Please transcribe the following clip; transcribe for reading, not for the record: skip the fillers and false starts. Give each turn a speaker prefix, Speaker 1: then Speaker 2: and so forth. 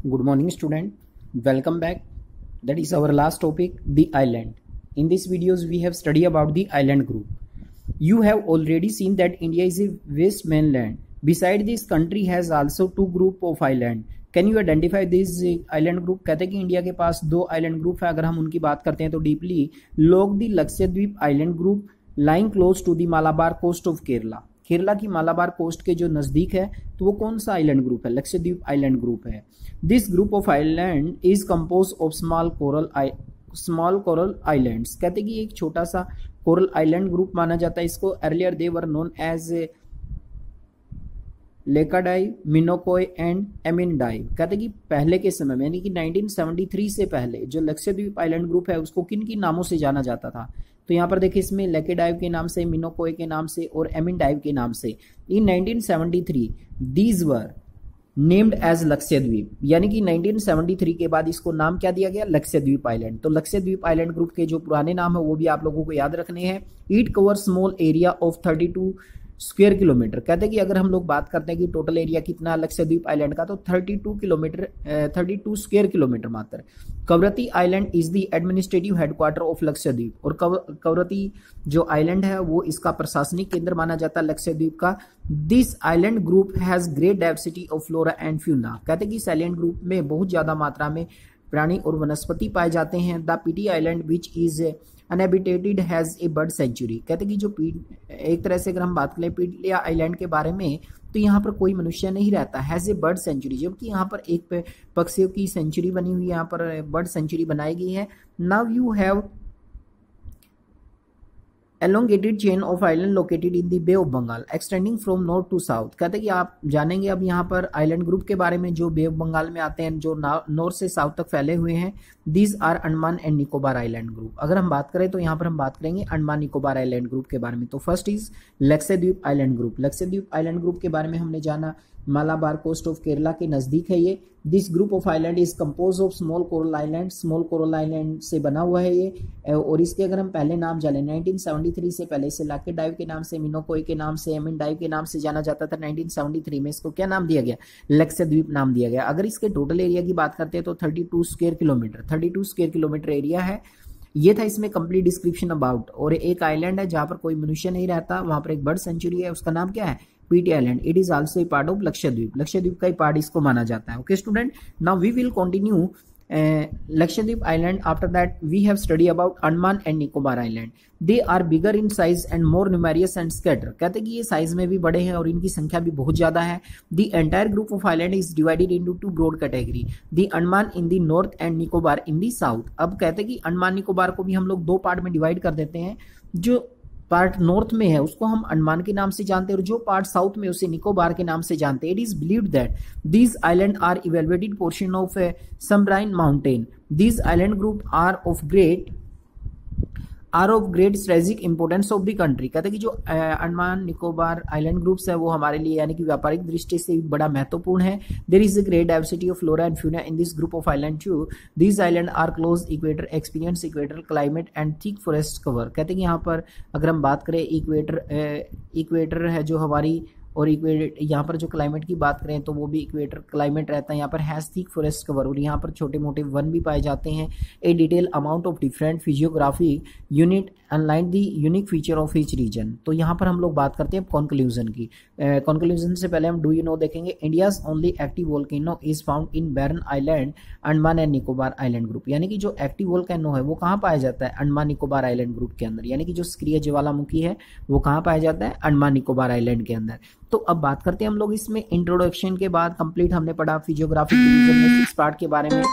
Speaker 1: Good morning, student. Welcome back. That is our last topic, the island. In this videos, we have studied about the island group. You have already seen that India is a vast mainland. Beside this, country has also two group of island. Can you identify this island group? कहते हैं कि India के पास दो island group है. अगर हम उनकी बात करते हैं तो डीपली लोग the Lakshadweep island group lying close to the Malabar coast of Kerala. Kerala की मालाबार कोस्ट के जो नजदीक है तो वो कौन सा आइलैंड ग्रुप है? लक्षद्वीप आइलैंड ग्रुप है. This group of island is compose of small coral islands. कहते कि एक छोटा सा कोरल आइलैंड ग्रुप माना जाता है इसको. Earlier they were known as Laccadive, Minicoy and Amindivi. कहते कि पहले के समय में यानी कि 1973 से पहले जो लक्षद्वीप आइलैंड ग्रुप है उसको किन किन नामों से जाना जाता था? तो यहाँ पर देखिए इसमें लेकेडाइव के नाम से, मिनोकोय के नाम से और एमिनडाइव के नाम से. In 1973 these were named as Lakshadweep. यानी कि 1973 के बाद इसको नाम क्या दिया गया? लक्षद्वीप आइलैंड. तो लक्षद्वीप आइलैंड ग्रुप के जो पुराने नाम है वो भी आप लोगों को याद रखने हैं. It cover small area of 32 square kilometre. कहते हैं कि अगर हम लोग बात करते हैं कि टोटल एरिया कितना लक्षद्वीप आइलैंड का, तो 32 स्क्वायर किलोमीटर मात्र. Kavaratti island is the administrative headquarter of Lakshadweep. और कवरती जो आइलैंड है वो इसका प्रशासनिक केंद्र माना जाता है लक्षद्वीप का. This island group has great diversity of flora and fauna. कहते हैं कि इस आइलैंड ग्रुप में बहुत ज्यादा मात्रा में प्राणी और वनस्पति पाए जाते हैं. The Pitti island which is uninhabited has a bird sanctuary. कहते हैं कि जो एक तरह से अगर हम बात करें पीटिया आइलैंड के बारे में तो यहाँ पर कोई मनुष्य नहीं रहता. हैज ए बर्ड सेंचुरी, जबकि यहाँ पर एक पक्षियों की सेंचुरी बनी हुई है, यहाँ पर बर्ड सेंचुरी बनाई गई है. Now you have elongated chain of island located in the Bay of Bengal extending from north to south. कहते हैं कि आप जानेंगे अब यहाँ पर आइलैंड ग्रुप के बारे में जो बे ऑफ बंगाल में आते हैं, जो नॉर्थ से साउथ तक फैले हुए हैं. These are Andaman and Nicobar island group. अगर हम बात करें तो यहाँ पर हम बात करेंगे अंडमान निकोबार आइलैंड ग्रुप के बारे में. तो first is Lakshadweep island group. Lakshadweep island group के बारे में हमने जाना मालाबार कोस्ट ऑफ केरला के नजदीक है ये. This group of island is compose of small coral island. Small coral island से बना हुआ है ये. और इसके अगर हम पहले नाम जाने 1973 से पहले इसे लाकेडाइव के नाम से, मिनोकोय के नाम से, एमिनडाइव के नाम से जाना जाता था. 1973 में इसको क्या नाम दिया गया? लक्षद्वीप नाम दिया गया. अगर इसके टोटल एरिया की बात करते हैं तो 32 स्क्वायर किलोमीटर एरिया है. ये था इसमें कंप्लीट डिस्क्रिप्शन अबाउट. और एक आइलैंड है जहां पर कोई मनुष्य नहीं रहता, वहां पर एक बर्ड सेंचुरी है, उसका नाम क्या है? Pitti island. It is also a part of Lakshadweep. Lakshadweep का ही पार्ट इसको माना जाता है. Okay student, now we will continue Lakshadweep Island. After that, we have studied about Andaman and Nicobar Island. They are bigger in size and more numerous and scattered. कहते हैं कि ये साइज में भी बड़े हैं और इनकी संख्या भी बहुत ज्यादा है. The entire group of island is divided into two broad category. The Andaman in the north and Nicobar in the south. अब कहते हैं कि अंडमान निकोबार को भी हम लोग दो पार्ट में डिवाइड कर देते हैं. जो पार्ट नॉर्थ में है उसको हम अंडमान के नाम से जानते हैं और जो पार्ट साउथ में उसे निकोबार के नाम से जानते हैं. It is believed that these island are evaluated portion of submarine mountain. These island group are of great strategic importance of the country. कहते हैं कि जो अंडमान निकोबार आइलैंड ग्रुप्स है वो हमारे लिए यानी कि व्यापारिक दृष्टि से बड़ा महत्वपूर्ण है. There is a great diversity of flora and fauna in this group of island too. These island are close equator, experience equator climate and thick forest cover. कहते हैं कि यहाँ पर अगर हम बात करें इक्वेटर है जो हमारी, और यहाँ पर जो क्लाइमेट की बात करें तो वो भी इक्वेटर क्लाइमेट रहता है. यहाँ पर हैज थिक फॉरेस्ट कवर और यहाँ पर छोटे मोटे वन भी पाए जाते हैं. ए detail amount of different physiography unit online the unique feature of each reason. तो यहाँ पर हम लोग बात करते हैं कॉन्क्लूजन की. कॉन्क्लूजन से पहले हम डू यू नो देखेंगे. India's only active volcano is found in Barren island Andaman and Nicobar island group. यानी कि जो एक्टिव वोल्केनो है वो कहाँ पाया जाता है? अंडमान निकोबार आइलैंड ग्रुप के अंदर. यानी कि जो सक्रिय ज्वालामुखी है वो कहाँ पाया जाता है? अंडमान निकोबार आइलैंड के अंदर. तो अब बात करते हैं हम लोग इसमें इंट्रोडक्शन के बाद कंप्लीट हमने पढ़ा फिजियोग्राफिक डिवीजन में 6 पार्ट के बारे में.